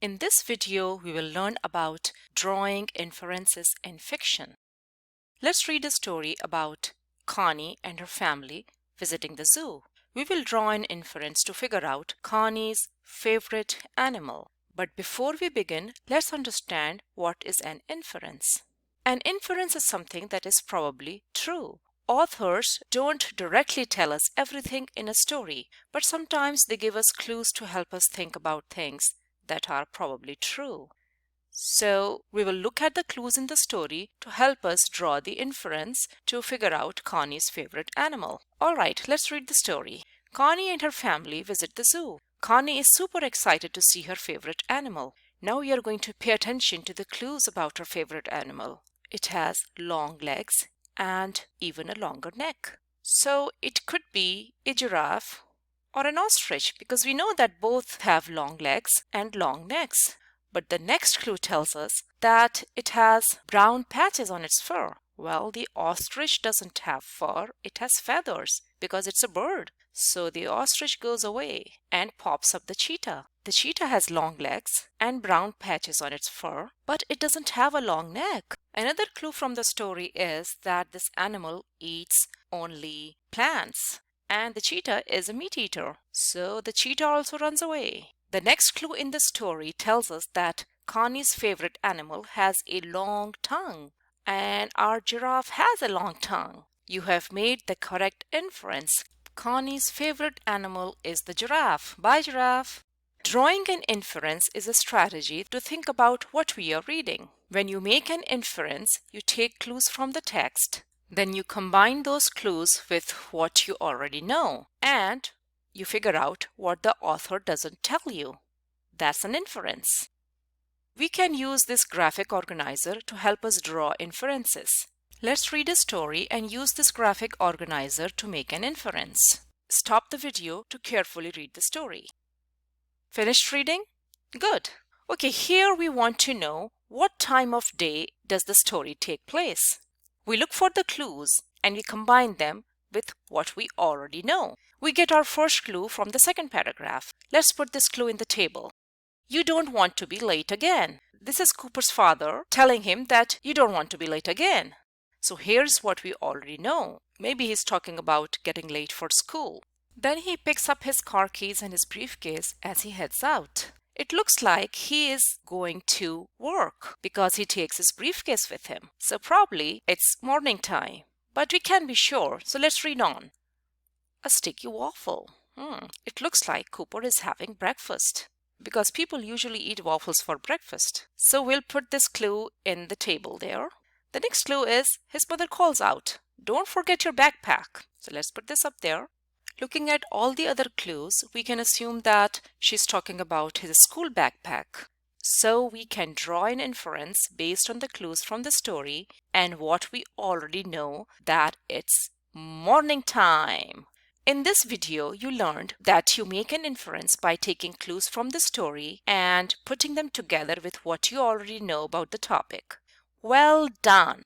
In this video, we will learn about drawing inferences in fiction. Let's read a story about Connie and her family visiting the zoo. We will draw an inference to figure out Connie's favorite animal. But before we begin, let's understand what is an inference. An inference is something that is probably true. Authors don't directly tell us everything in a story, but sometimes they give us clues to help us think about things that are probably true. So we will look at the clues in the story to help us draw the inference to figure out Connie's favorite animal. Alright, let's read the story. Connie and her family visit the zoo. Connie is super excited to see her favorite animal. Now we are going to pay attention to the clues about her favorite animal. It has long legs and even a longer neck. So it could be a giraffe or an ostrich, because we know that both have long legs and long necks. But the next clue tells us that it has brown patches on its fur. Well, the ostrich doesn't have fur, it has feathers because it's a bird. So the ostrich goes away and pops up the cheetah. The cheetah has long legs and brown patches on its fur, but it doesn't have a long neck. Another clue from the story is that this animal eats only plants. And the cheetah is a meat eater, so the cheetah also runs away. The next clue in the story tells us that Connie's favorite animal has a long tongue, and our giraffe has a long tongue. You have made the correct inference. Connie's favorite animal is the giraffe. Bye, giraffe. Drawing an inference is a strategy to think about what we are reading. When you make an inference, you take clues from the text. Then you combine those clues with what you already know, and you figure out what the author doesn't tell you. That's an inference. We can use this graphic organizer to help us draw inferences. Let's read a story and use this graphic organizer to make an inference. Stop the video to carefully read the story. Finished reading? Good. Okay, here we want to know what time of day does the story take place. We look for the clues and we combine them with what we already know. We get our first clue from the second paragraph. Let's put this clue in the table. You don't want to be late again. This is Cooper's father telling him that you don't want to be late again. So here's what we already know. Maybe he's talking about getting late for school. Then he picks up his car keys and his briefcase as he heads out. It looks like he is going to work because he takes his briefcase with him. So probably it's morning time, but we can't be sure. So let's read on. A sticky waffle. It looks like Cooper is having breakfast because people usually eat waffles for breakfast. So we'll put this clue in the table there. The next clue is his mother calls out, "Don't forget your backpack." So let's put this up there. Looking at all the other clues, we can assume that she's talking about his school backpack. So we can draw an inference based on the clues from the story and what we already know, that it's morning time. In this video, you learned that you make an inference by taking clues from the story and putting them together with what you already know about the topic. Well done!